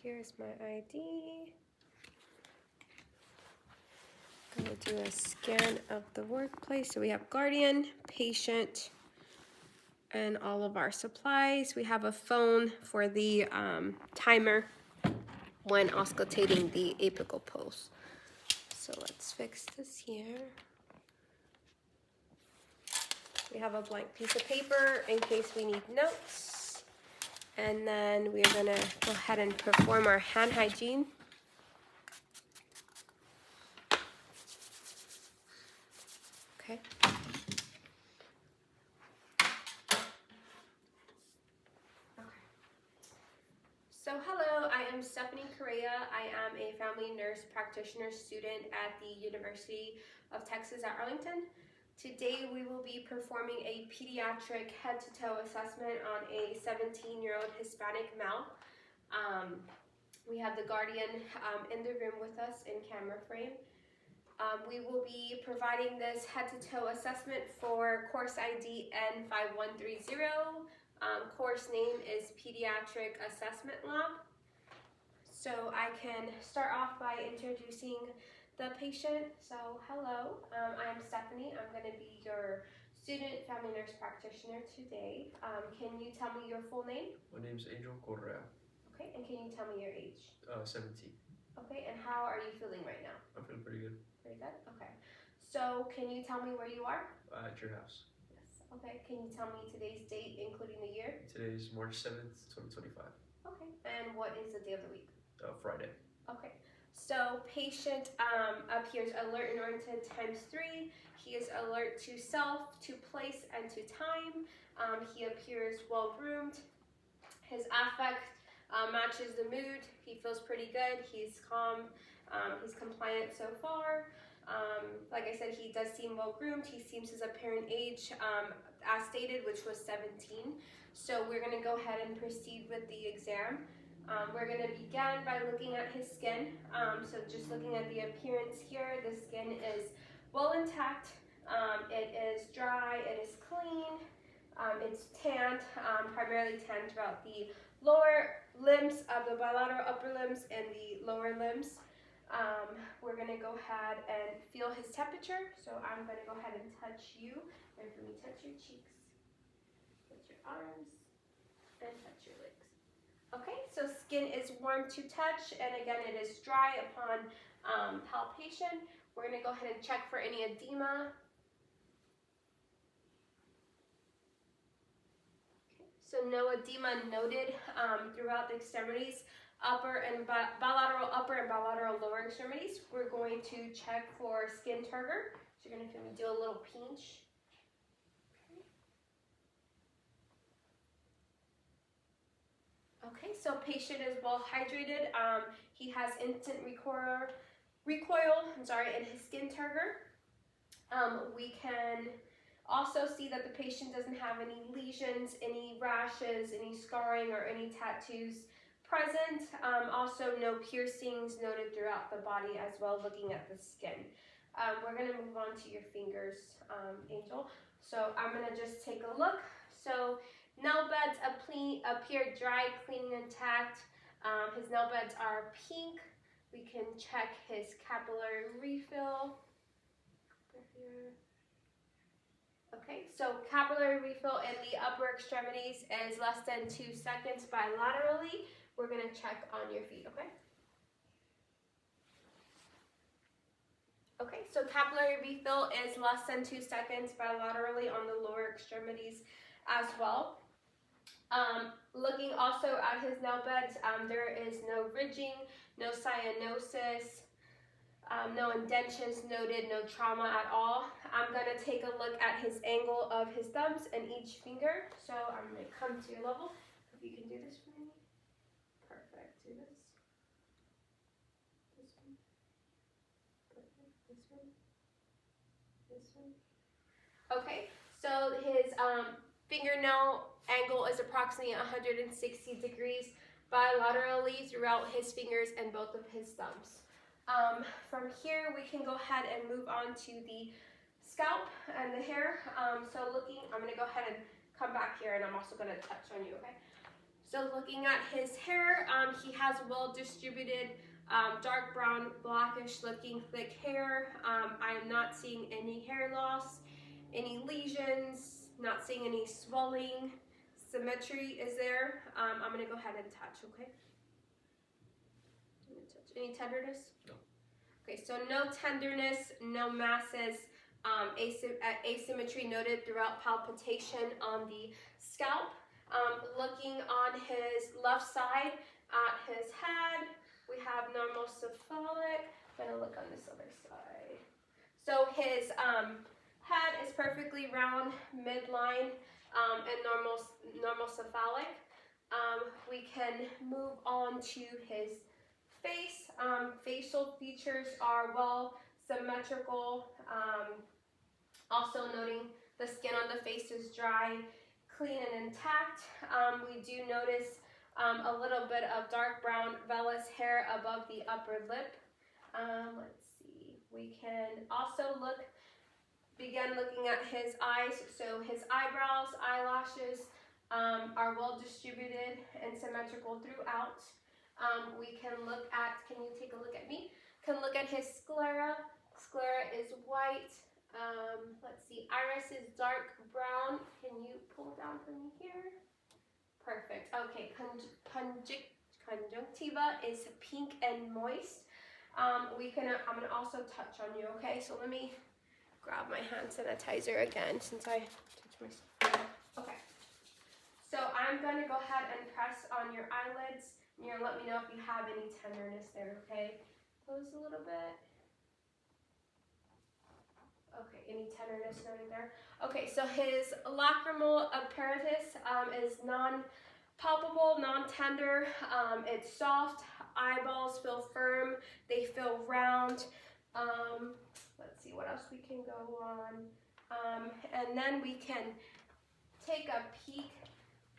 Here's my ID. I'm going to do a scan of the workplace. So we have guardian, patient, and all of our supplies. We have a phone for the timer when auscultating the apical pulse. So let's fix this here. We have a blank piece of paper in case we need notes. And then we're gonna go ahead and perform our hand hygiene. Okay. So hello, I am Stephanie Correa. I am a family nurse practitioner student at the University of Texas at Arlington. Today we will be performing a pediatric head-to-toe assessment on a 17-year-old Hispanic male. We have the guardian in the room with us in camera frame. We will be providing this head-to-toe assessment for course ID N5130. Course name is Pediatric Assessment Lab. So I can start off by introducing the patient. So hello, I'm Stephanie. I'm going to be your student family nurse practitioner today. Can you tell me your full name? My name's Angel Correa. Okay, and can you tell me your age? 17. Okay, and how are you feeling right now? I'm feeling pretty good. Pretty good? Okay. So can you tell me where you are? At your house. Yes. Okay, can you tell me today's date, including the year? Today's March 7th, 2025. Okay, and what is the day of the week? Friday. Okay, so patient appears alert and oriented ×3. He is alert to self, to place, and to time. He appears well-groomed. His affect matches the mood. He feels pretty good. He's calm. He's compliant so far. Like I said, he does seem well-groomed. He seems his apparent age as stated, which was 17. So we're going to go ahead and proceed with the exam. We're going to begin by looking at his skin. So just looking at the appearance here, the skin is well intact. It is dry. It is clean. It's tanned, primarily tanned throughout the lower limbs of the bilateral upper limbs and the lower limbs. We're going to go ahead and feel his temperature. So I'm going to go ahead and touch you. And for me, touch your cheeks, touch your arms, and touch your legs. Okay, so skin is warm to touch, and again, it is dry upon palpation. We're going to go ahead and check for any edema. So no edema noted throughout the extremities, upper and bilateral upper and bilateral lower extremities. We're going to check for skin turgor. So you're going to feel me do a little pinch. Okay, so patient is well hydrated. He has instant recoil in his skin turgor. We can also see that the patient doesn't have any lesions, any rashes, any scarring, or any tattoos present. Also no piercings noted throughout the body as well, looking at the skin. We're going to move on to your fingers, Angel. So I'm going to just take a look. So nail beds appear dry, clean, and intact. His nail beds are pink. We can check his capillary refill. Here. Okay, so capillary refill in the upper extremities is less than 2 seconds bilaterally. We're going to check on your feet, okay? Okay, so capillary refill is less than 2 seconds bilaterally on the lower extremities as well. Looking also at his nail beds, there is no ridging, no cyanosis, no indentions noted, no trauma at all. I'm going to take a look at his angle of his thumbs and each finger. So I'm going to come to your level. If you can do this for me. Perfect. Do this. This one. Perfect. This one. This one. Okay, so his fingernail angle is approximately 160 degrees bilaterally throughout his fingers and both of his thumbs. From here, we can go ahead and move on to the scalp and the hair. I'm going to go ahead and come back here, and I'm also going to touch on you, okay? So looking at his hair, he has well distributed dark brown, blackish looking thick hair. I am not seeing any hair loss, any lesions, not seeing any swelling. Symmetry is there. I'm gonna go ahead and touch, okay? Any tenderness? No. Okay, so no tenderness, no masses, asymmetry noted throughout palpitation on the scalp. Looking on his left side at his head, we have normal cephalic. I'm gonna look on this other side. So his head is perfectly round, midline, and normal cephalic. We can move on to his face. Facial features are well symmetrical. Also noting the skin on the face is dry, clean and intact. We do notice a little bit of dark brown vellus hair above the upper lip. Let's see. We can also begin looking at his eyes. So his eyebrows, eyelashes are well distributed and symmetrical throughout. We can look at, can you take a look at me? Can look at his sclera. Sclera is white. Let's see, iris is dark brown. Can you pull down for me here? Perfect. Okay, conjunctiva is pink and moist. I'm gonna also touch on you, okay? So let me grab my hand sanitizer again since I touched myself. Okay. So I'm gonna go ahead and press on your eyelids. And you're gonna let me know if you have any tenderness there, okay? Close a little bit. Okay, any tenderness noted there? Okay, so his lacrimal apparatus is non-palpable, non-tender. It's soft. Eyeballs feel firm. They feel round. Let's see what else we can go on. And then we can take a peek.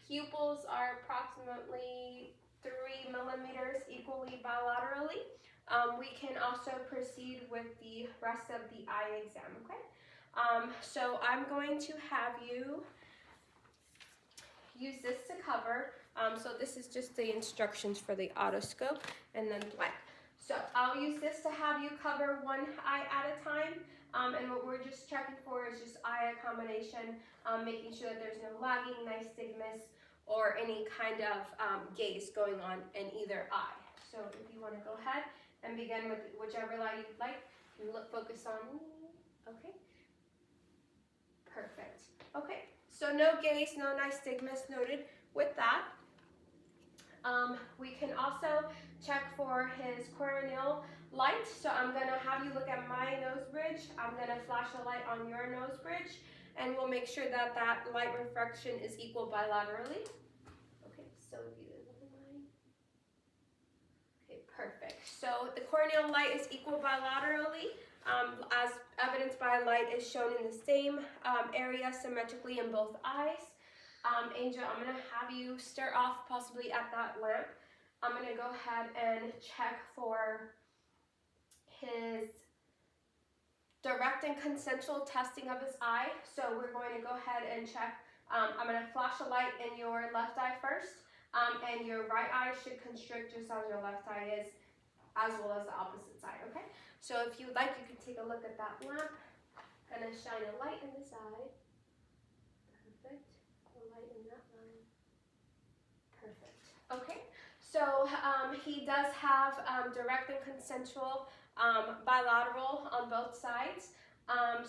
Pupils are approximately 3 millimeters equally bilaterally. We can also proceed with the rest of the eye exam, okay? So I'm going to have you use this to cover. So this is just the instructions for the otoscope and then blank. So I'll use this to have you cover one eye at a time. And what we're just checking for is just eye accommodation, making sure that there's no lagging, nystagmus, or any kind of gaze going on in either eye. So if you want to go ahead and begin with whichever light you'd like, you focus on me. Okay. Perfect. Okay. So no gaze, no nystagmus noted with that. We can also check for his corneal light. So I'm going to have you look at my nose bridge. I'm going to flash a light on your nose bridge, and we'll make sure that that light refraction is equal bilaterally. Okay, so if you look at mine. Okay, perfect. So the corneal light is equal bilaterally, as evidenced by light is shown in the same area symmetrically in both eyes. Angel, I'm going to have you start off possibly at that lamp. I'm going to go ahead and check for his direct and consensual testing of his eye. So we're going to go ahead and check. I'm going to flash a light in your left eye first, and your right eye should constrict just as your left eye is, as well as the opposite side, okay? So if you'd like, you can take a look at that lamp. I'm going to shine a light in this eye. Perfect. A light in that eye. Perfect. Okay. So he does have direct and consensual bilateral on both sides.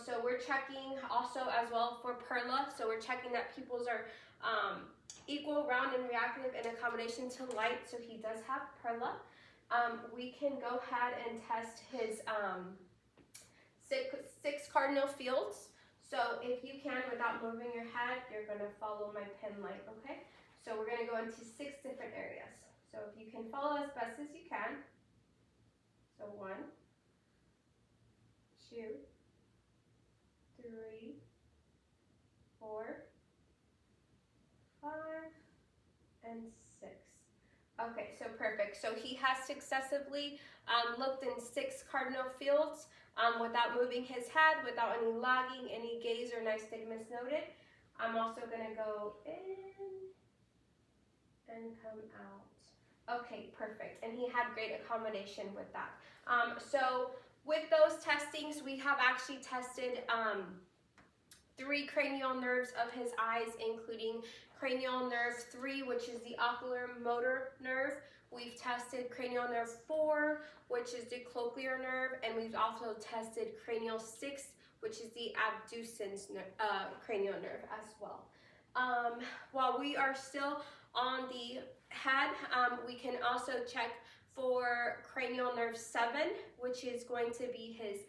So we're checking also as well for perla. So we're checking that pupils are equal, round, and reactive in accommodation to light. So he does have perla. We can go ahead and test his 6 cardinal fields. So if you can, without moving your head, you're going to follow my pen light, okay? So we're going to go into 6 different areas. So if you can follow as best as you can. So 1, 2, 3, 4, 5, and 6. Okay, so perfect. So he has successively looked in 6 cardinal fields without moving his head, without any lagging, any gaze or nystagmus noted. I'm also going to go in and come out. Okay, perfect. And he had great accommodation with that. So with those testings, we have actually tested 3 cranial nerves of his eyes, including cranial nerve 3, which is the ocular motor nerve. We've tested cranial nerve 4, which is the cochlear nerve, and we've also tested cranial 6, which is the abducens cranial nerve as well. While we are still on the head, we can also check for cranial nerve 7, which is going to be his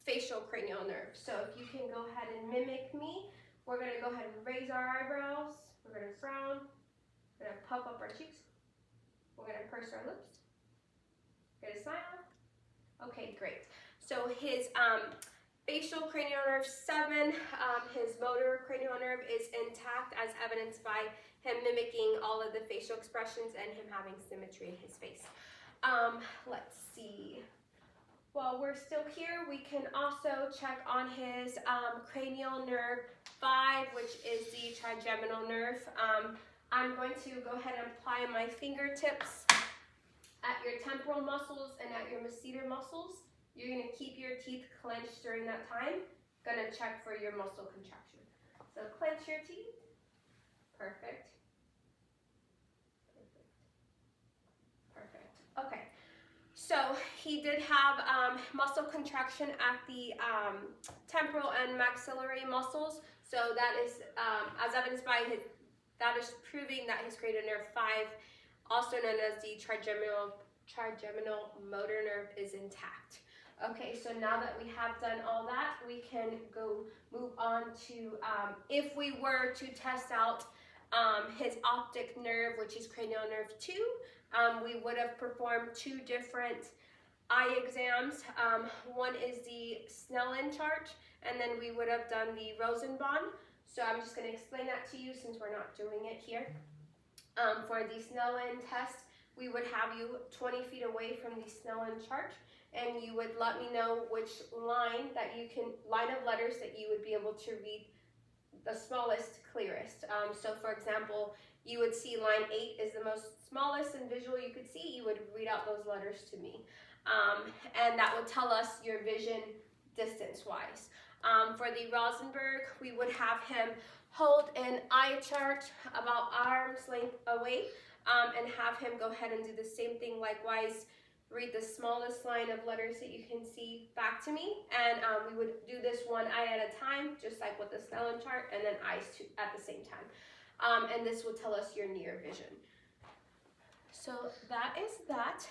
facial cranial nerve. So if you can go ahead and mimic me, we're going to go ahead and raise our eyebrows. We're going to frown. We're going to puff up our cheeks. We're going to purse our lips. We're going to smile. Okay, great. So his facial cranial nerve 7, his motor cranial nerve is intact, as evidenced by him mimicking all of the facial expressions and him having symmetry in his face. Let's see. While we're still here, we can also check on his cranial nerve 5, which is the trigeminal nerve. I'm going to go ahead and apply my fingertips at your temporal muscles and at your masseter muscles. You're going to keep your teeth clenched during that time. Going to check for your muscle contraction. So clench your teeth. Perfect. Perfect. Okay. So he did have muscle contraction at the temporal and maxillary muscles. So that is, as evidenced by that is proving that his cranial nerve 5, also known as the trigeminal motor nerve, is intact. Okay, so now that we have done all that, we can move on to, if we were to test out his optic nerve, which is cranial nerve 2, we would have performed 2 different eye exams. One is the Snellen chart, and then we would have done the Rosenbahn. So I'm just going to explain that to you since we're not doing it here. For the Snellen test, we would have you 20 feet away from the Snellen chart, and you would let me know which line of letters that you would be able to read the smallest, clearest. So for example, you would see line 8 is the most smallest and visual you could see. You would read out those letters to me. And that would tell us your vision distance-wise. For the Rosenberg, we would have him hold an eye chart about arm's length away, and have him go ahead and do the same thing likewise. Read the smallest line of letters that you can see back to me, and we would do this one eye at a time, just like with the Snellen chart, and then eyes at the same time. And this will tell us your near vision. So that is that.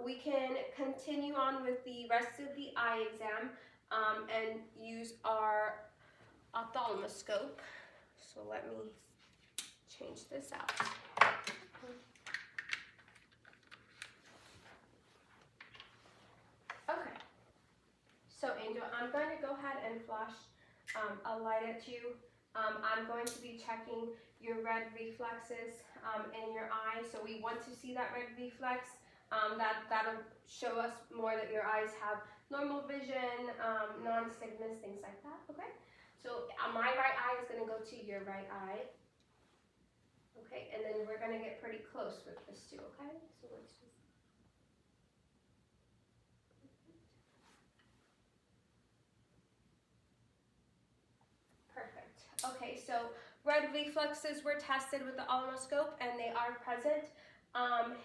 We can continue on with the rest of the eye exam and use our ophthalmoscope. So let me change this out. Okay. So Angel, I'm going to go ahead and flash a light at you. I'm going to be checking your red reflexes in your eye. So we want to see that red reflex. That'll show us more that your eyes have normal vision, non-stigmas, things like that. Okay. So my right eye is going to go to your right eye. Okay, and then we're going to get pretty close with this too. Okay. So let's just. Perfect. Okay, so red reflexes were tested with the ophthalmoscope, and they are present.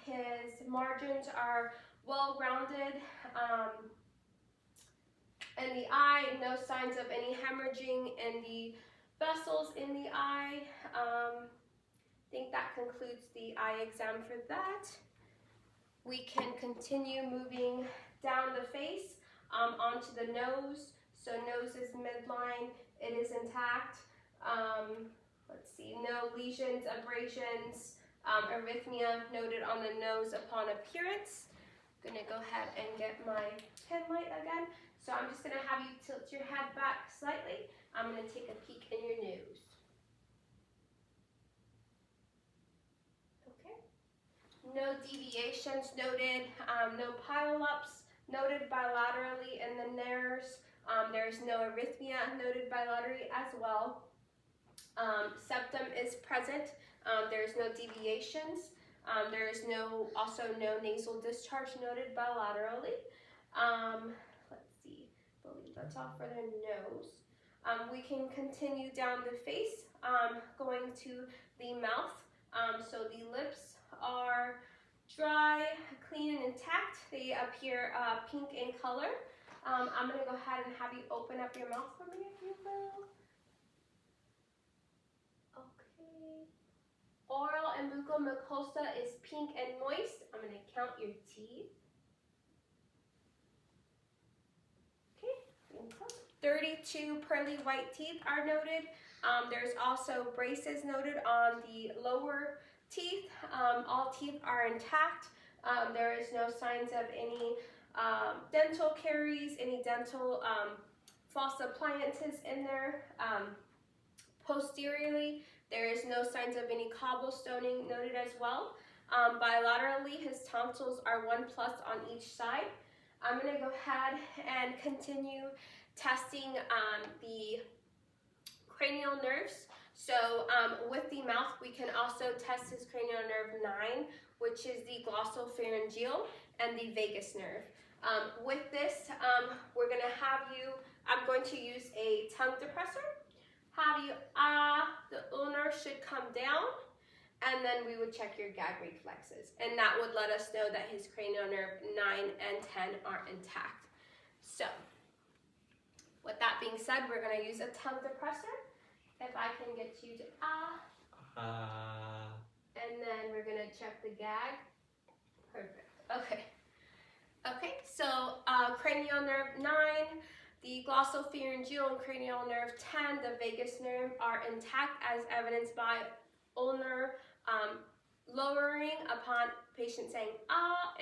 His margins are well-rounded. In the eye, no signs of any hemorrhaging in the vessels in the eye. I think that concludes the eye exam for that. We can continue moving down the face onto the nose. So nose is midline, it is intact. Let's see, no lesions, abrasions, arrhythmia noted on the nose upon appearance. I'm gonna go ahead and get my pen light again. So I'm just gonna have you tilt your head back slightly. I'm gonna take a peek in your nose. Okay. No deviations noted, no pileups noted bilaterally in the nares. There's no arrhythmia noted bilaterally as well. Septum is present There's no deviations. There is also no nasal discharge noted bilaterally. Let's see, I believe that's all for the nose. We can continue down the face, going to the mouth. So the lips are dry, clean, and intact. They appear pink in color. I'm going to go ahead and have you open up your mouth for me, if you will. Okay. Oral and buccal mucosa is pink and moist. I'm going to count your teeth. Okay. 32 pearly white teeth are noted. There's also braces noted on the lower teeth. All teeth are intact. There is no signs of any dental caries, any dental false appliances in there. Posteriorly, there is no signs of any cobblestoning noted as well. Bilaterally, his tonsils are 1+ on each side. I'm going to go ahead and continue testing the cranial nerves. So with the mouth, we can also test his cranial nerve 9, which is the glossopharyngeal, and the vagus nerve. With this, we're going to have you, I'm going to use a tongue depressor. Have you, the ulnar should come down, and then we would check your gag reflexes. And that would let us know that his cranial nerve 9 and 10 are intact. So, with that being said, we're going to use a tongue depressor. If I can get you to and then we're going to check the gag. Perfect. Okay. Okay, so cranial nerve 9, the glossopharyngeal and cranial nerve 10, the vagus nerve are intact as evidenced by ulnar lowering upon patient saying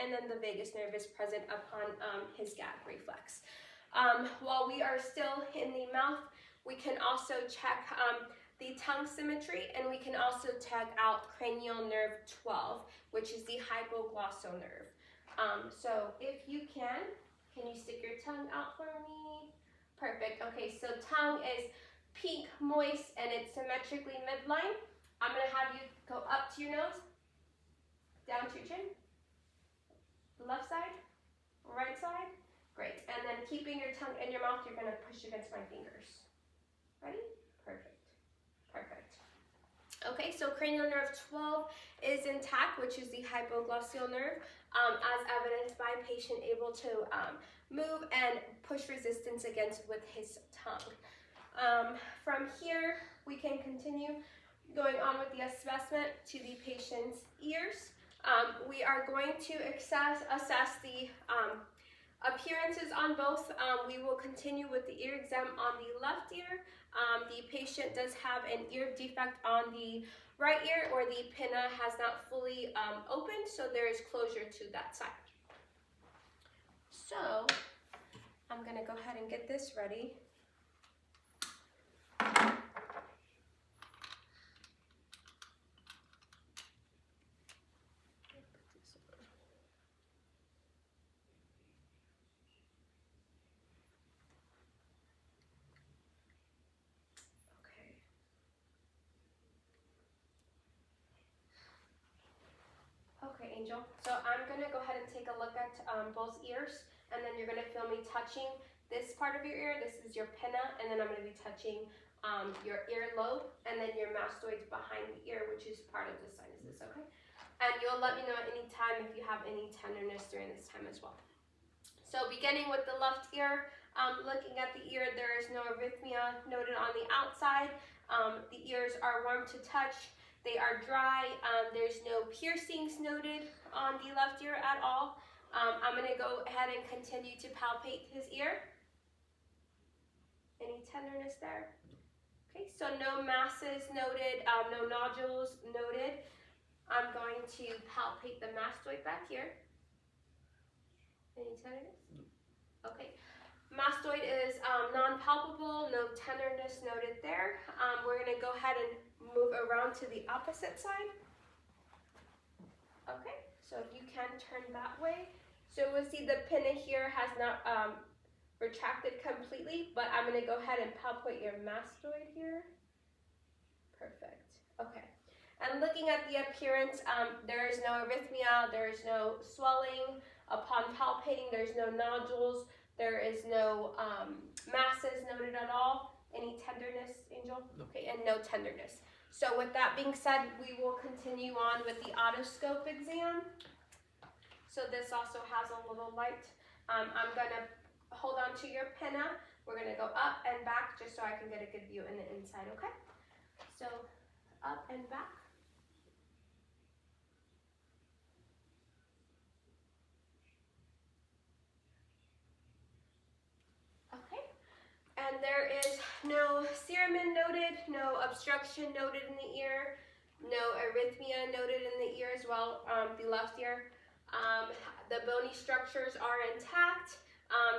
and then the vagus nerve is present upon his gag reflex. While we are still in the mouth, we can also check the tongue symmetry, and we can also check out cranial nerve 12, which is the hypoglossal nerve. So if you can you stick your tongue out for me? Perfect. Okay, so tongue is pink, moist, and it's symmetrically midline. I'm going to have you go up to your nose, down to your chin, left side, right side. Great. And then keeping your tongue in your mouth, you're going to push against my fingers. Ready? Perfect. Perfect. Okay, so cranial nerve 12 is intact, which is the hypoglossal nerve, as evidenced by patient able to move and push resistance against with his tongue. From here, we can continue going on with the assessment to the patient's ears. We are going to assess the appearances on both. We will continue with the ear exam on the left ear. The patient does have an ear defect on the right ear, or the pinna has not fully opened, so there is closure to that side. So I'm going to go ahead and get this ready. Okay, Angel. So I'm going to go ahead and take a look at both ears, and then you're going to feel me touching this part of your ear. This is your pinna, and then I'm going to be touching your earlobe, and then your mastoids behind the ear, which is part of the sinuses, okay? And you'll let me know at any time if you have any tenderness during this time as well. So beginning with the left ear, looking at the ear, there is no arrhythmia noted on the outside. The ears are warm to touch. They are dry. There's no piercings noted on the left ear at all. I'm going to go ahead and continue to palpate his ear. Any tenderness there? Okay, so no masses noted, no nodules noted. I'm going to palpate the mastoid back here. Any tenderness? Okay. Mastoid is non-palpable, no tenderness noted there. We're going to go ahead and move around to the opposite side. Okay, so if you can turn that way. So we'll see the pinna here has not retracted completely, but I'm going to go ahead and palpate your mastoid here. Perfect. Okay. And looking at the appearance, there is no arrhythmia, there is no swelling. Upon palpating, there's no nodules, there is no masses noted at all. Any tenderness, Angel? No. Okay, and no tenderness. So with that being said, we will continue on with the otoscope exam. So this also has a little light. I'm gonna hold on to your pinna. We're gonna go up and back just so I can get a good view in the inside, okay? So up and back. Okay. And there is no ceramin noted, no obstruction noted in the ear, no arrhythmia noted in the ear as well, the left ear. The bony structures are intact.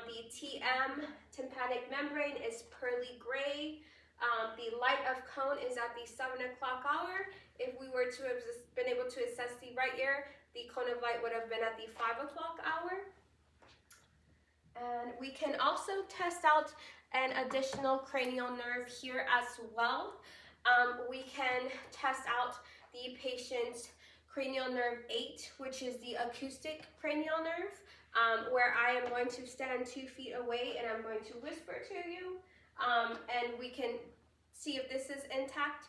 The TM, tympanic membrane, is pearly gray. The light of cone is at the 7 o'clock hour. If we were to have been able to assess the right ear, the cone of light would have been at the 5 o'clock hour. And we can also test out an additional cranial nerve here as well. We can test out the patient's cranial nerve 8, which is the acoustic cranial nerve, where I am going to stand 2 feet away and I'm going to whisper to you, and we can see if this is intact.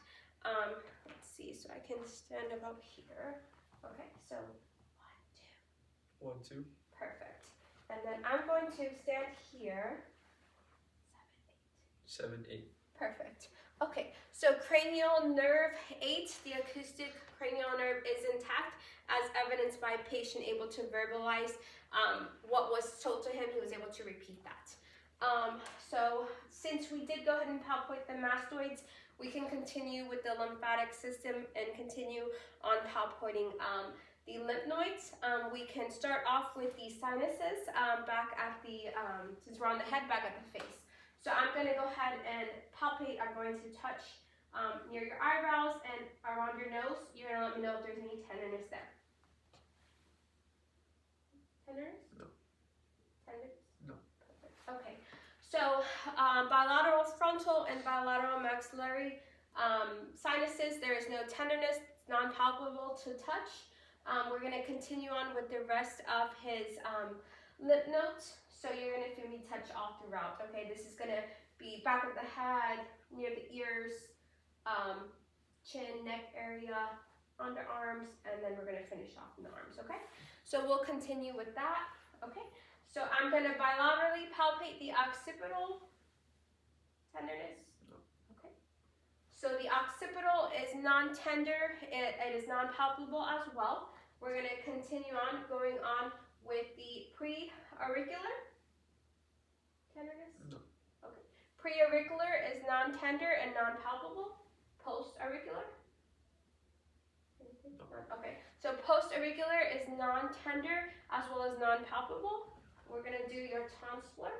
Let's see, so I can stand about here. Okay, so 1, 2. 1, 2. Perfect. And then I'm going to stand here. 7, 8. 7, 8. Perfect. Okay, so cranial nerve 8, the acoustic cranial nerve, is intact, as evidenced by patient able to verbalize what was told to him. He was able to repeat that. So since we did go ahead and palpate the mastoids, we can continue with the lymphatic system and continue on palpating the lymph nodes. We can start off with the sinuses back at the, since we're on the head, back at the face. So I'm going to go ahead and palpate. I'm going to touch near your eyebrows and around your nose. You're going to let me know if there's any tenderness there. Tenderness? No. Tenderness? No. Perfect. Okay. So bilateral frontal and bilateral maxillary sinuses, there is no tenderness. It's non-palpable to touch. We're going to continue on with the rest of his lymph nodes. So you're going to feel me touch all throughout, okay? This is going to be back of the head, near the ears, chin, neck area, underarms, and then we're going to finish off in the arms, okay? So we'll continue with that, okay? So I'm going to bilaterally palpate the occipital. Tenderness? No. Okay. So the occipital is non-tender. It is non-palpable as well. We're going to continue on, going on with the pre-auricular. Tenderness? No. Okay. Pre-auricular is non-tender and non-palpable. Post-auricular? No. Okay. So post-auricular is non-tender as well as non-palpable. We're going to do your tonsillar.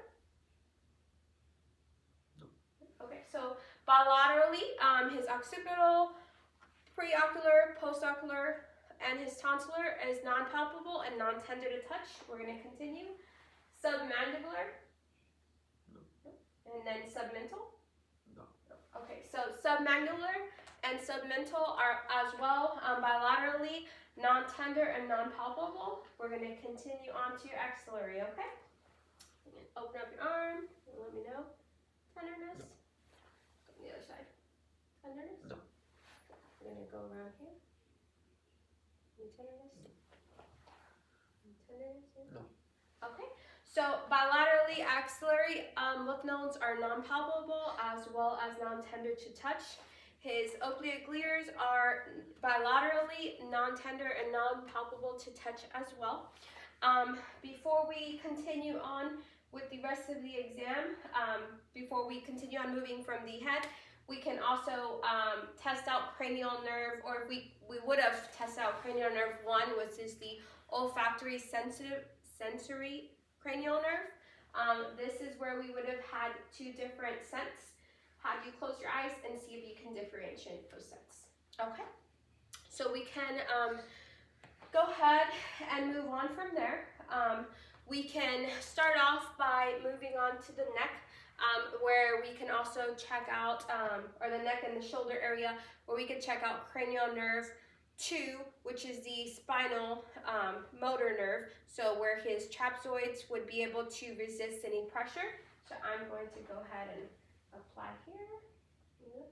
No. Okay. So bilaterally, his occipital, preocular, postocular, and his tonsillar is non-palpable and non-tender to touch. We're going to continue. Submandibular. And then submental? No. Okay, so submandibular and submental are as well bilaterally non-tender and non-palpable. We're going to continue on to your axillary, okay? Open up your arm and let me know. Tenderness? No. On the other side. Tenderness? No. We're going to go around here. Any tenderness? Any tenderness here? No. Okay. So bilaterally axillary lymph nodes are non-palpable as well as non-tender to touch. His oblique are bilaterally non-tender and non-palpable to touch as well. Before we continue on with the rest of the exam, before we continue on moving from the head, we can also test out cranial nerve, or if we would have tested out cranial nerve 1, which is the olfactory sensory cranial nerve. This is where we would have had 2 different scents. Have you close your eyes and see if you can differentiate those scents. Okay, so we can go ahead and move on from there. We can start off by moving on to the neck. where we can also check out, or the neck and the shoulder area, where we can check out cranial nerve 2, which is the spinal motor nerve, so where his trapezoids would be able to resist any pressure. So I'm going to go ahead and apply here. Yep.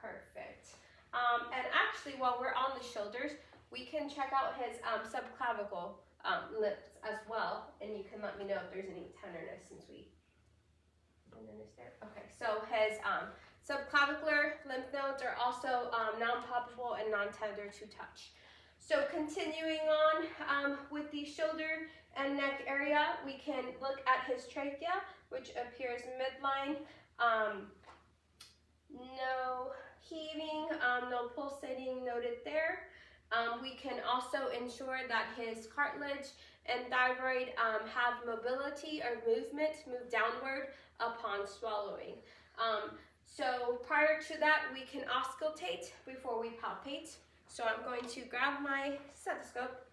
Perfect. And actually, while we're on the shoulders, we can check out his subclavicle lips as well, and you can let me know if there's any tenderness since we tenderness there. Okay, so his subclavicular lymph nodes are also non-palpable and non-tender to touch. So continuing on with the shoulder and neck area, we can look at his trachea, which appears midline. No heaving, no pulsating noted there. We can also ensure that his cartilage and thyroid have mobility or move downward upon swallowing. So prior to that, we can auscultate before we palpate. So I'm going to grab my stethoscope,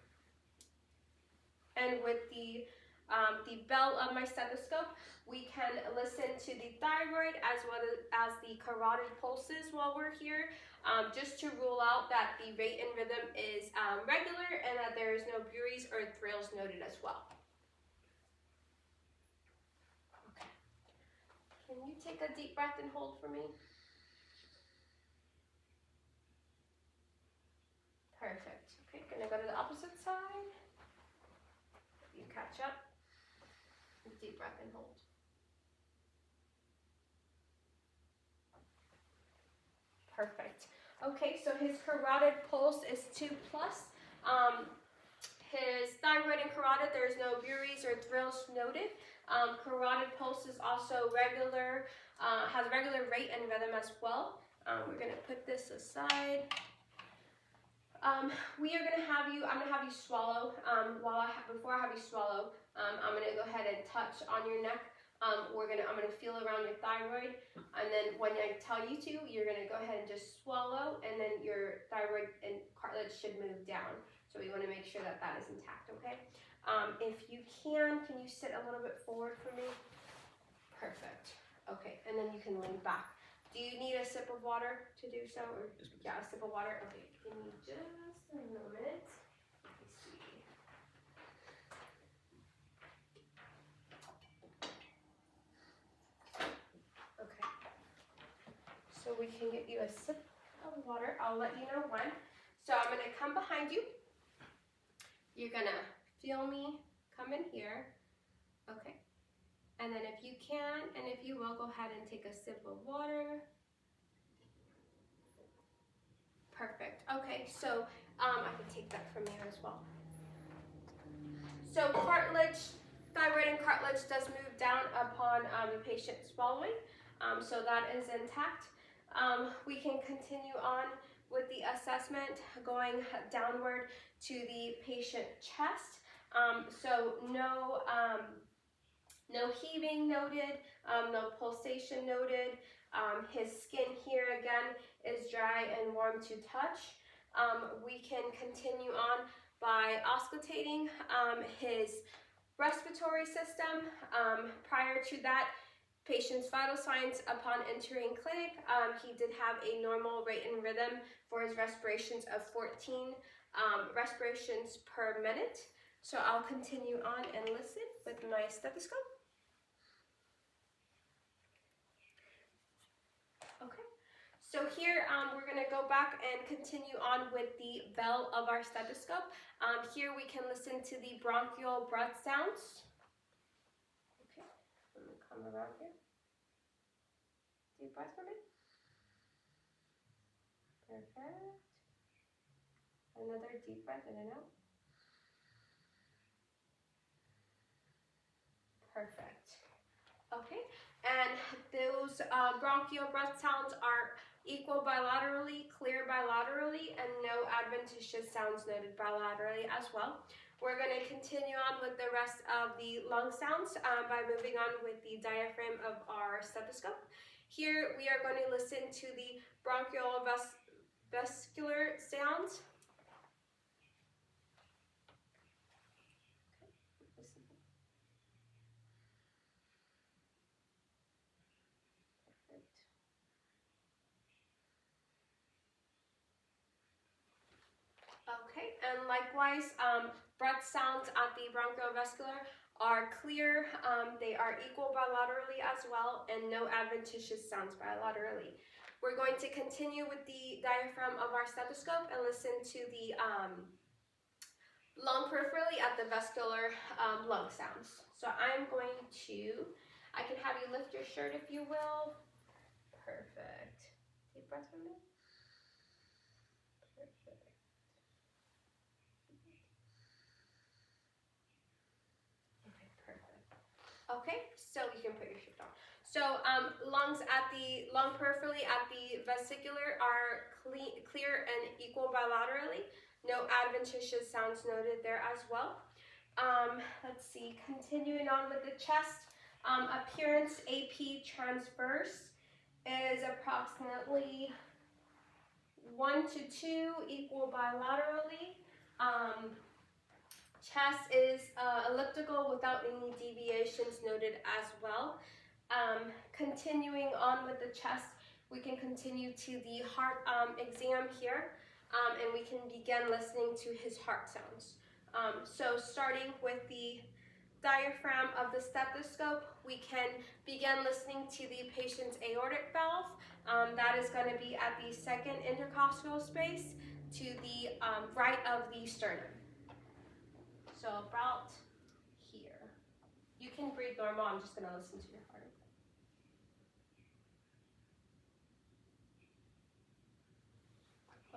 and with the bell of my stethoscope, we can listen to the thyroid as well as the carotid pulses while we're here, just to rule out that the rate and rhythm is regular and that there is no buries or thrills noted as well. Okay. Can you take a deep breath and hold for me? Perfect. Okay, gonna go to the opposite side. You catch up. Deep breath and hold. Perfect. Okay, so his carotid pulse is 2+. His thyroid and carotid, there's no buries or thrills noted. Carotid pulse is also regular, has regular rate and rhythm as well. We're gonna put this aside. I'm gonna have you swallow. Before I have you swallow, I'm gonna go ahead and touch on your neck. I'm gonna feel around your thyroid, and then when I tell you to, you're gonna go ahead and just swallow, and then your thyroid and cartilage should move down. So we want to make sure that that is intact. Okay. If you can you sit a little bit forward for me? Perfect. Okay, and then you can lean back. Do you need a sip of water to do so? Or yeah, a sip of water. Okay, give me just a moment. Let me see. Okay. So we can get you a sip of water. I'll let you know when. So I'm gonna come behind you. You're gonna feel me come in here. Okay. And then if you can, and if you will, go ahead and take a sip of water. Perfect. Okay, so I can take that from here as well. So cartilage, thyroid and cartilage does move down upon the patient swallowing, so that is intact. We can continue on with the assessment, going downward to the patient chest. So no heaving noted, no pulsation noted. His skin here again is dry and warm to touch. We can continue on by auscultating his respiratory system. Prior to that, patient's vital signs upon entering clinic, he did have a normal rate and rhythm for his respirations of 14 respirations per minute. So I'll continue on and listen with my stethoscope. Okay, so here we're going to go back and continue on with the bell of our stethoscope. Here we can listen to the bronchial breath sounds. Okay, let me come around here. Deep breath for me. Perfect. Another deep breath in and out. Perfect. Okay, and those bronchial breath sounds are equal bilaterally, clear bilaterally, and no adventitious sounds noted bilaterally as well. We're going to continue on with the rest of the lung sounds by moving on with the diaphragm of our stethoscope. Here we are going to listen to the bronchial vascular sounds. Okay, and likewise, breath sounds at the bronchiovascular are clear. They are equal bilaterally as well, and no adventitious sounds bilaterally. We're going to continue with the diaphragm of our stethoscope and listen to the lung peripherally at the vascular lung sounds. So I'm going to, I can have you lift your shirt if you will. Perfect. Deep breath for me. Perfect. Okay, perfect. Okay, so you can put your shirt on. So lungs at the lung peripherally at the vesicular are clear and equal bilaterally. No adventitious sounds noted there as well. Let's see, continuing on with the chest, appearance AP transverse is approximately 1 to 2 equal bilaterally. Chest is elliptical without any deviations noted as well. Continuing on with the chest, we can continue to the heart exam here, and we can begin listening to his heart sounds. So starting with the diaphragm of the stethoscope, we can begin listening to the patient's aortic valve. That is going to be at the second intercostal space to the right of the sternum. So about here. You can breathe normal, I'm just going to listen to your heart.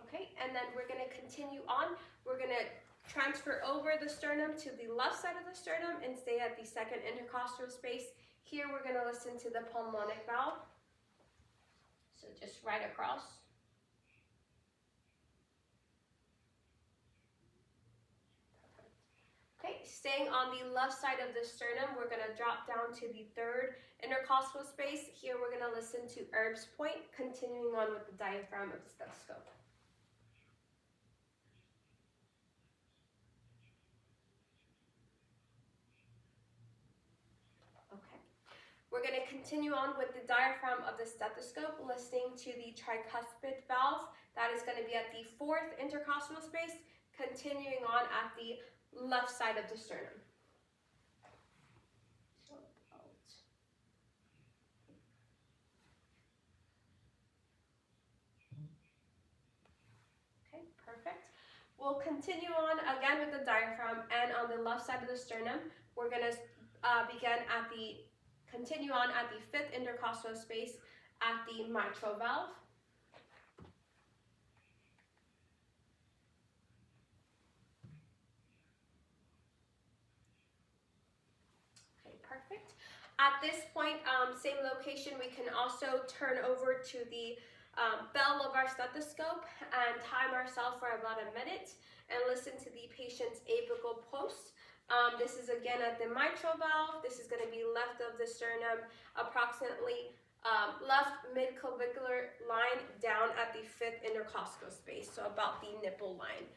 Okay, and then we're going to continue on. We're going to transfer over the sternum to the left side of the sternum and stay at the second intercostal space. Here we're going to listen to the pulmonic valve. So just right across. Okay, staying on the left side of the sternum, we're going to drop down to the third intercostal space. Here we're going to listen to Erb's point, continuing on with the diaphragm of the stethoscope. Okay, we're going to continue on with the diaphragm of the stethoscope, listening to the tricuspid valve. That is going to be at the fourth intercostal space, continuing on at the left side of the sternum. Okay, perfect. We'll continue on again with the diaphragm, and on the left side of the sternum, we're going to continue on at the fifth intercostal space at the mitral valve. Okay, perfect. At this point, same location, we can also turn over to the bell of our stethoscope and time ourselves for about a minute and listen to the patient's apical pulse. This is again at the mitral valve. This is going to be left of the sternum, approximately left mid-clavicular line down at the fifth intercostal space, so about the nipple line.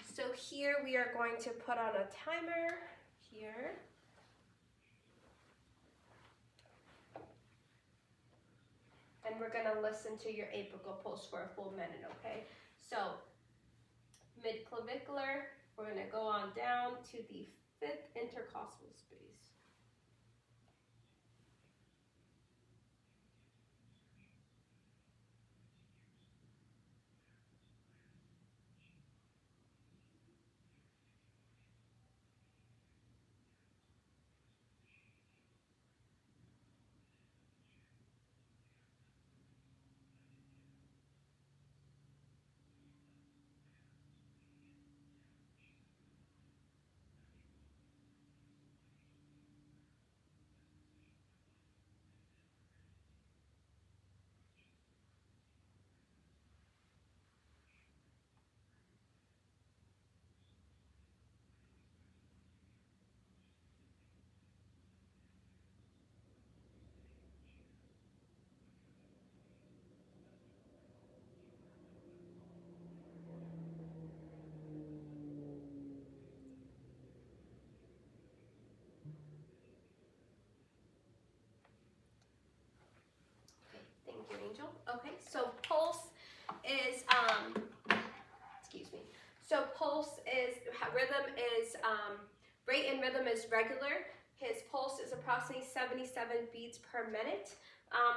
So here we are going to put on a timer here. And we're going to listen to your apical pulse for a full minute, okay? So mid-clavicular, we're going to go on down to the fifth intercostal space. Thank you, Angel. Okay, so pulse is, excuse me. So pulse is, rate and rhythm is regular. His pulse is approximately 77 beats per minute.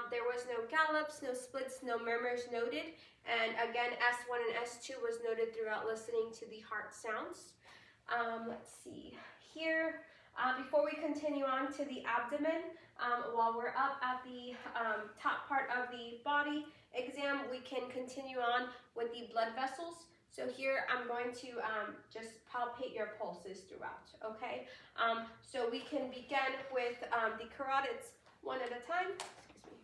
There was no gallops, no splits, no murmurs noted. And again, S1 and S2 was noted throughout listening to the heart sounds. Let's see here. Before we continue on to the abdomen, while we're up at the top part of the body exam, we can continue on with the blood vessels. So here I'm going to just palpate your pulses throughout, okay? So we can begin with the carotids one at a time. Excuse me.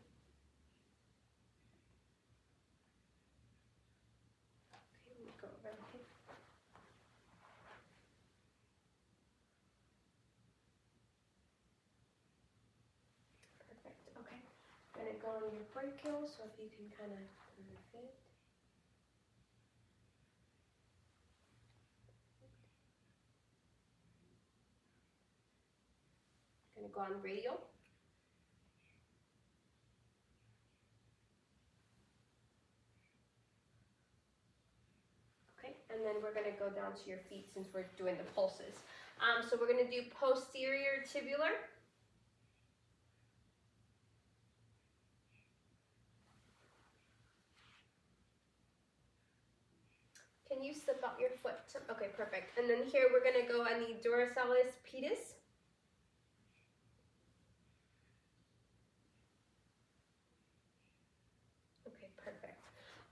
Okay, let me go over here. Perfect, okay. I'm gonna go on your brachial, so if you can kind of move it. Gonna go on radial. Okay, and then we're gonna go down to your feet since we're doing the pulses. So we're gonna do posterior tibular. Can you slip out your foot? Okay, perfect. And then here we're gonna go on the dorsalis pedis. Okay, perfect.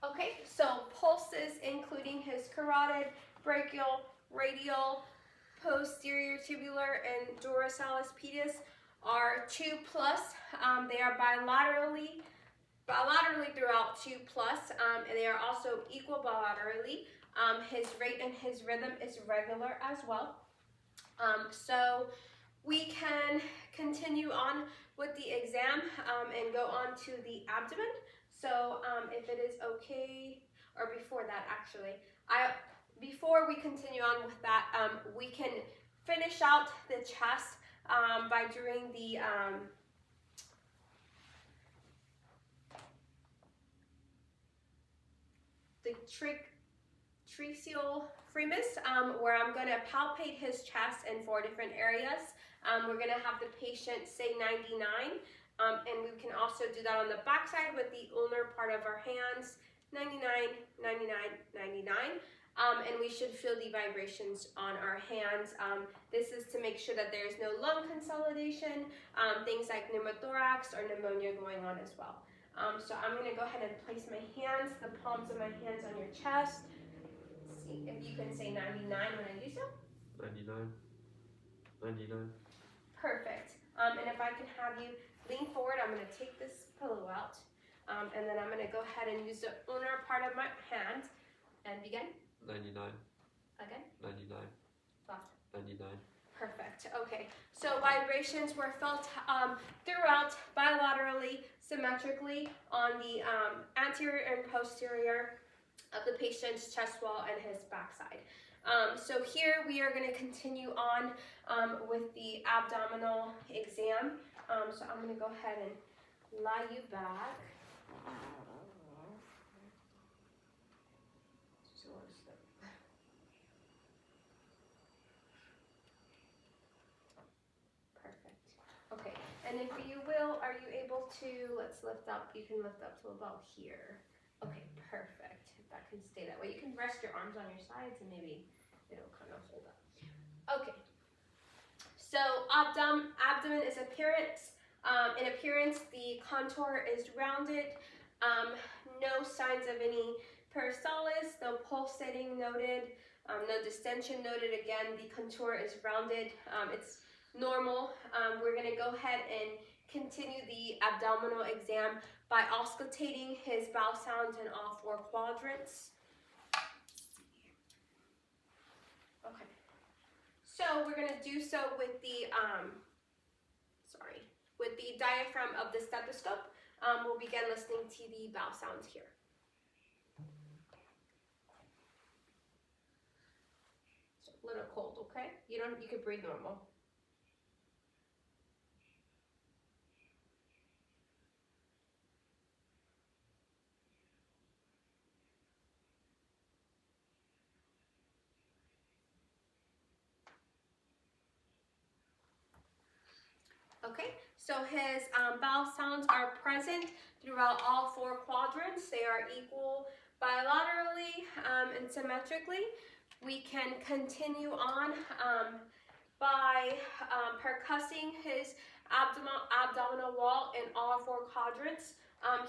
Okay, so pulses including his carotid, brachial, radial, posterior tibular, and dorsalis pedis are 2+. They are bilaterally throughout 2+, and they are also equal bilaterally. His rate and his rhythm is regular as well. So we can continue on with the exam and go on to the abdomen. So if it is okay, or before that actually, before we continue on with that, we can finish out the chest by doing the tracheal fremus, where I'm going to palpate his chest in 4 different areas. We're going to have the patient say 99, and we can also do that on the backside with the ulnar part of our hands, 99, 99, 99. And we should feel the vibrations on our hands. This is to make sure that there is no lung consolidation, things like pneumothorax or pneumonia going on as well. So I'm going to go ahead and place my hands, the palms of my hands on your chest. Let's see if you can say 99 when I do so. 99. 99. Perfect. And if I can have you lean forward, I'm going to take this pillow out. And then I'm going to go ahead and use the ulnar part of my hand and begin. 99. Again. 99. Left. 99. Perfect. Okay. So vibrations were felt throughout bilaterally, symmetrically on the anterior and posterior of the patient's chest wall and his backside. So here we are going to continue on with the abdominal exam. So I'm going to go ahead and lie you back. Perfect. Okay, and if you will, are you able to, let's lift up, you can lift up to about here. Okay, perfect. If that can stay that way. You can rest your arms on your sides and maybe it'll kind of hold up. Okay. So abdomen is appearance. In appearance, the contour is rounded. No signs of any peristalsis, no pulsating noted, no distension noted. Again, the contour is rounded. It's normal. We're going to go ahead and continue the abdominal exam by auscultating his bowel sounds in all 4 quadrants. Okay. So we're going to do so with the with the diaphragm of the stethoscope. We'll begin listening to the bowel sounds here. It's a little cold, okay? You can breathe normal. Okay, so his bowel sounds are present throughout all 4 quadrants. They are equal bilaterally and symmetrically. We can continue on by percussing his abdominal wall in all 4 quadrants.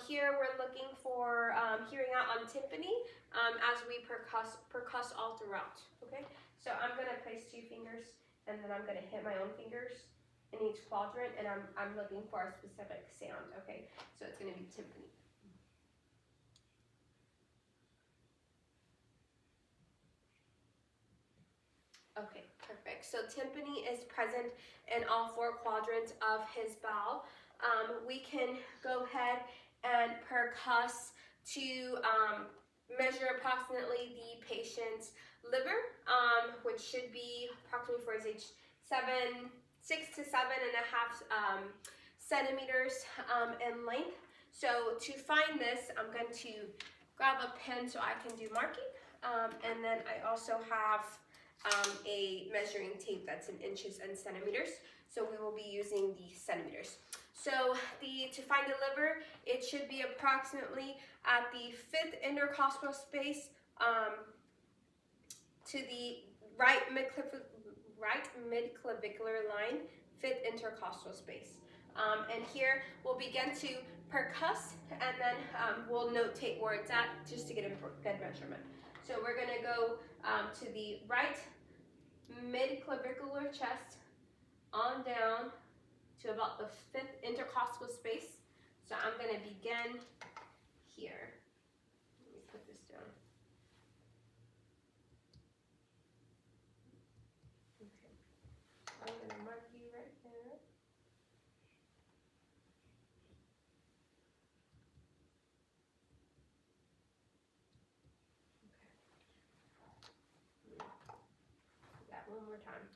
Here we're looking for hearing out on tympani as we percuss all throughout. Okay, so I'm going to place 2 fingers and then I'm going to hit my own fingers in each quadrant, and I'm looking for a specific sound. Okay, so it's going to be tympani. Okay, perfect. So tympani is present in all 4 quadrants of his bowel. We can go ahead and percuss to measure approximately the patient's liver, which should be approximately for his age 6 to 7.5 centimeters in length. So to find this, I'm going to grab a pen so I can do marking, and then I also have a measuring tape that's in inches and centimeters. So we will be using the centimeters. So to find the liver, it should be approximately at the 5th intercostal space to the right midclavicular line, 5th intercostal space. And here we'll begin to percuss, and then we'll notate where it's at just to get a good measurement. So we're going to go to the right midclavicular chest on down to about the 5th intercostal space. So I'm going to begin here. Let me put this down. Okay. I'm going to mark you right there. Okay. Do that one more time.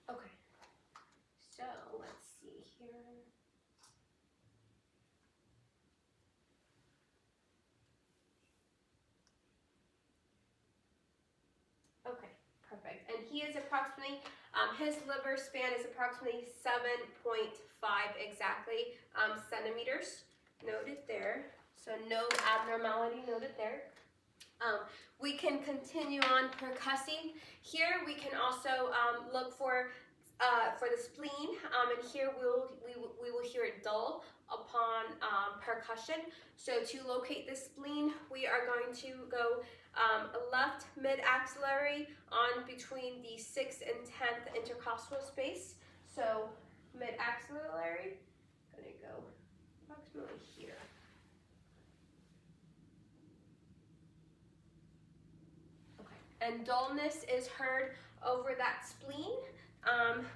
Okay, so let's see here. Okay, perfect. And he is approximately, his liver span is approximately 7.5 exactly centimeters. Noted there. So no abnormality noted there. We can continue on percussing. Here we can also look for the spleen, and here we will hear it dull upon percussion. So to locate the spleen, we are going to go left mid-axillary on between the 6th and 10th intercostal space. So mid-axillary, gonna go approximately here. And dullness is heard over that spleen.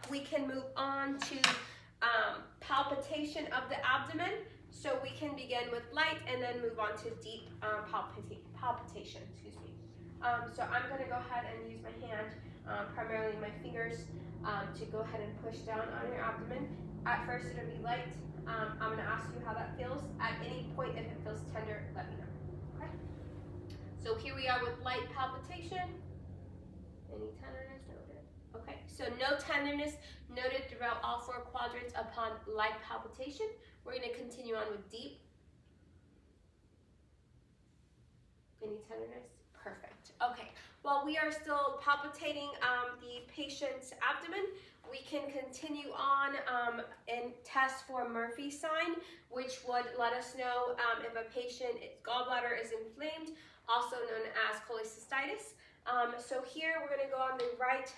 We can move on to palpitation of the abdomen. So we can begin with light and then move on to deep palpitation. Excuse me. So I'm going to go ahead and use my hand, primarily my fingers, to go ahead and push down on your abdomen. At first it'll be light. I'm going to ask you how that feels. At any point, if it feels tender, let me know. Okay? So here we are with light palpitation. Any tenderness noted? Okay, so no tenderness noted throughout all 4 quadrants upon light palpitation. We're going to continue on with deep. Any tenderness? Perfect. Okay, while we are still palpitating the patient's abdomen, we can continue on and test for Murphy's sign, which would let us know if a patient's gallbladder is inflamed, also known as cholecystitis. So here we're going to go on the right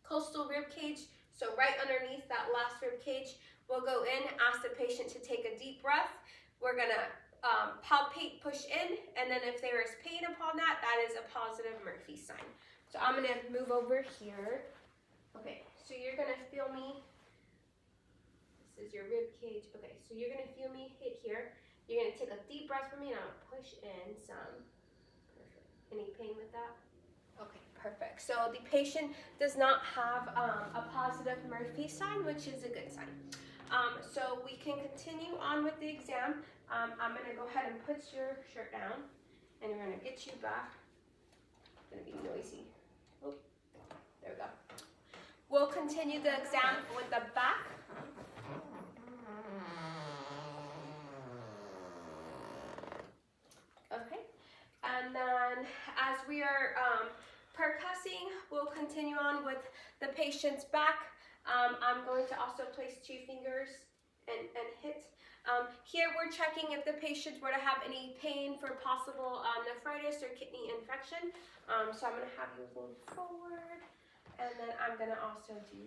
costal rib cage. So right underneath that last rib cage, we'll go in, ask the patient to take a deep breath. We're going to palpate, push in, and then if there is pain upon that, that is a positive Murphy sign. So I'm going to move over here. Okay, so you're going to feel me. This is your rib cage. Okay, so you're going to feel me hit here. You're going to take a deep breath for me, and I'm going to push in some. Perfect. Any pain with that? Okay, perfect. So the patient does not have a positive Murphy sign, which is a good sign. So we can continue on with the exam. I'm going to go ahead and put your shirt down. and we're gonna get you back. It's gonna be noisy. Oh, there we go. We'll continue the exam with the back. Okay, and then as we are percussing, we'll continue on with the patient's back. I'm going to also place 2 fingers and hit. Here we're checking if the patient were to have any pain for possible nephritis or kidney infection. So I'm going to have you lean forward, and then I'm going to also do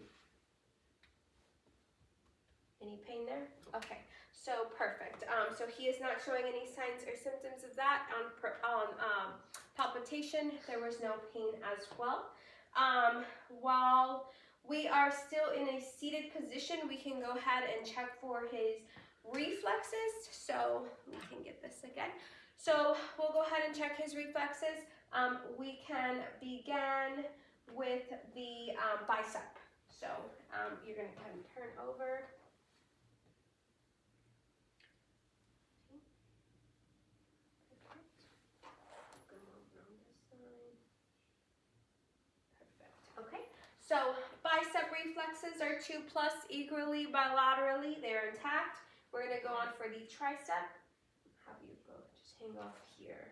any pain there. Okay, so perfect. So he is not showing any signs or symptoms of that. On palpitation, there was no pain as well. While we are still in a seated position, we can go ahead and check for his reflexes. So we can get this again. So we'll go ahead and check his reflexes. We can begin with the bicep. So you're going to kind of turn over. So bicep reflexes are 2+ equally bilaterally. They're intact. We're going to go on for the tricep. Have you go, just hang off here.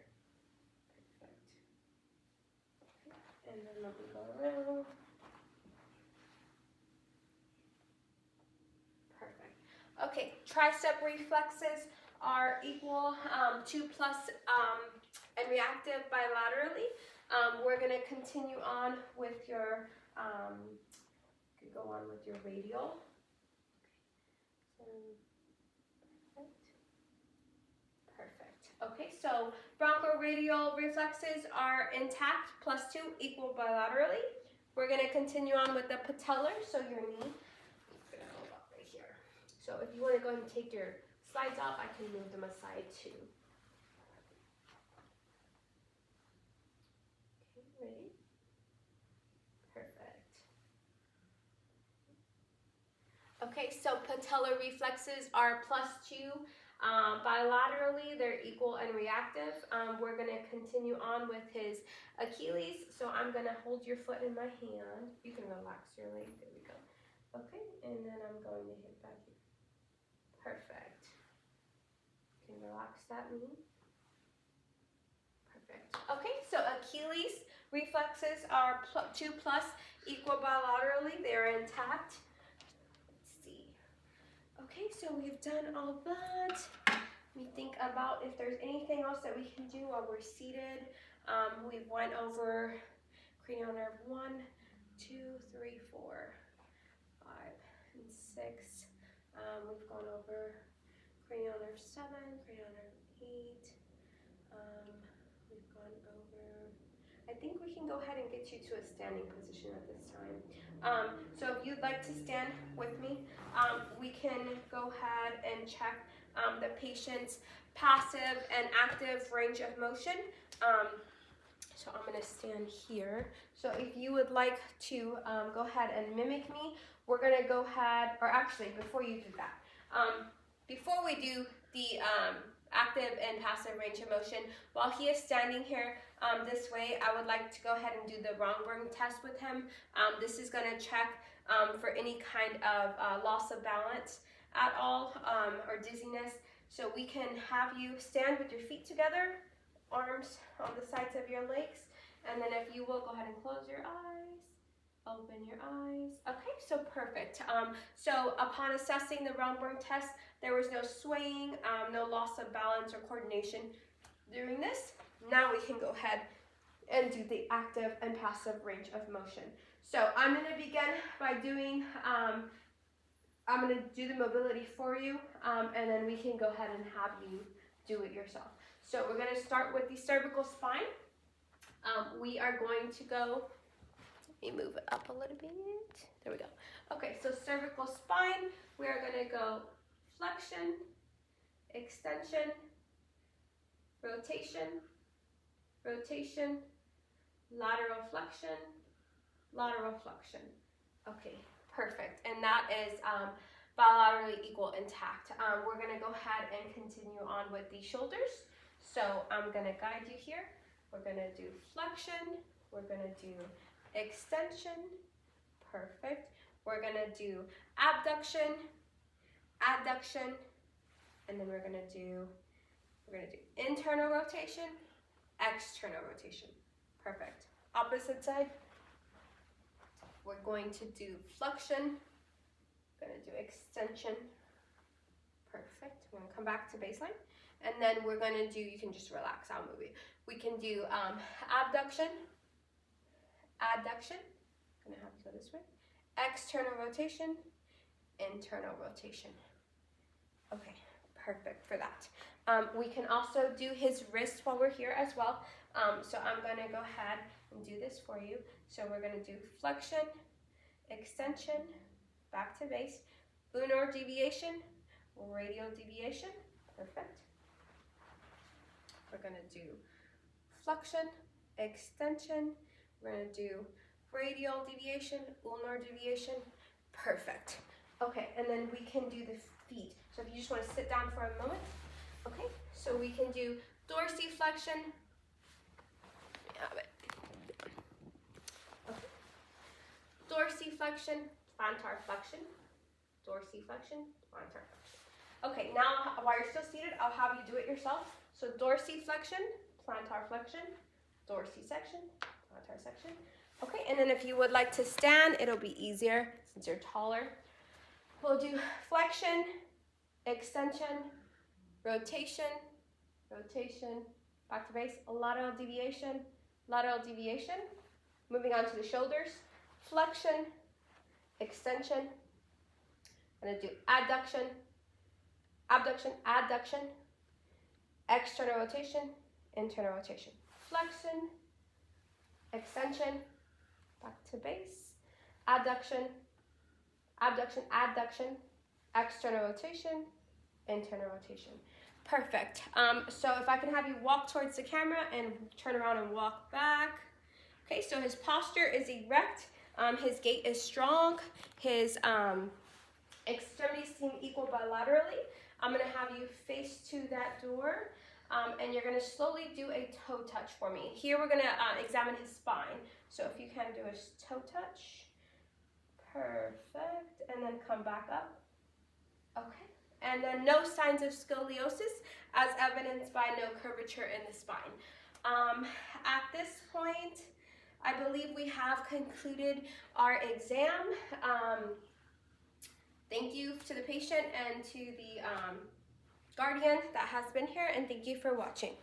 Perfect. And then let me go around. Perfect. Okay, tricep reflexes are equal 2+ and reactive bilaterally. We're going to continue on with your could go on with your radial. Perfect. Okay, so bronchoradial reflexes are intact, +2 equal bilaterally. We're going to continue on with the patellar, so your knee is going to go up right here. So if you want to go ahead and take your slides off, I can move them aside too. Okay, ready? Okay, so patellar reflexes are +2 bilaterally. They're equal and reactive. We're going to continue on with his Achilles. So I'm going to hold your foot in my hand. You can relax your leg. There we go. Okay, and then I'm going to hit back here. Perfect. You can relax that knee. Perfect. Okay, so Achilles reflexes are 2+ equal bilaterally. They're intact. Okay, so we've done all that. We think about if there's anything else that we can do while we're seated. We went over cranial nerve 1, 2, 3, 4, 5, and 6. We've gone over cranial nerve 7, cranial nerve 8. We've gone over, I think we can go ahead and get you to a standing position at this time. So if you'd like to stand with me, we can go ahead and check the patient's passive and active range of motion. So I'm going to stand here. So if you would like to go ahead and mimic me, we're going to go ahead, or actually before you do that, before we do the active and passive range of motion, while he is standing here this way, I would like to go ahead and do the Rongbring test with him. This is going to check for any kind of loss of balance at all or dizziness. So we can have you stand with your feet together, arms on the sides of your legs, and then if you will, go ahead and close your eyes, open your eyes. Okay, so perfect. So upon assessing the Rongbring test, there was no swaying, no loss of balance or coordination during this. Now we can go ahead and do the active and passive range of motion. So I'm going to begin by doing, I'm going to do the mobility for you, and then we can go ahead and have you do it yourself. So we're going to start with the cervical spine. We are going to go, let me move it up a little bit. There we go. Okay, so cervical spine, we are going to go flexion, extension, rotation, rotation, lateral flexion, lateral flexion. Okay, perfect. And that is bilaterally equal intact. We're going to go ahead and continue on with the shoulders. So I'm gonna guide you here. We're gonna do flexion, we're gonna do extension, perfect. We're gonna do abduction, adduction, and then we're gonna do internal rotation, external rotation, perfect. Opposite side, we're going to do flexion, gonna do extension, perfect. We're gonna come back to baseline, and then we're gonna do, you can just relax, I'll move it. We can do abduction, adduction, gonna have you go this way, external rotation, internal rotation. Okay, perfect for that. We can also do his wrist while we're here as well. So I'm gonna go ahead and do this for you. So we're gonna do flexion, extension, back to base, lunar deviation, radial deviation, perfect. We're gonna do flexion, extension, we're gonna do radial deviation, ulnar deviation, perfect. Okay, and then we can do the feet. So if you just wanna sit down for a moment, okay? So we can do dorsiflexion, okay. Dorsiflexion, plantar flexion, dorsiflexion, plantar flexion. Okay, now while you're still seated, I'll have you do it yourself. So dorsiflexion, plantar flexion, dorsiflexion, plantar section. Okay, and then if you would like to stand, it'll be easier since you're taller. We'll do flexion, extension, rotation, rotation, back to base, lateral deviation, lateral deviation. Moving on to the shoulders, flexion, extension. I'm gonna do adduction, abduction, adduction, external rotation, internal rotation. Flexion, extension, back to base, adduction, abduction, adduction, external rotation, internal rotation. Perfect. So if I can have you walk towards the camera and turn around and walk back. Okay, so his posture is erect. His gait is strong. His extremities seem equal bilaterally. I'm gonna have you face to that door, and you're gonna slowly do a toe touch for me. Here we're gonna examine his spine. So if you can do a toe touch, perfect, and then come back up. Okay, and then no signs of scoliosis as evidenced by no curvature in the spine. At this point, I believe we have concluded our exam. Thank you to the patient and to the guardian that has been here, and thank you for watching.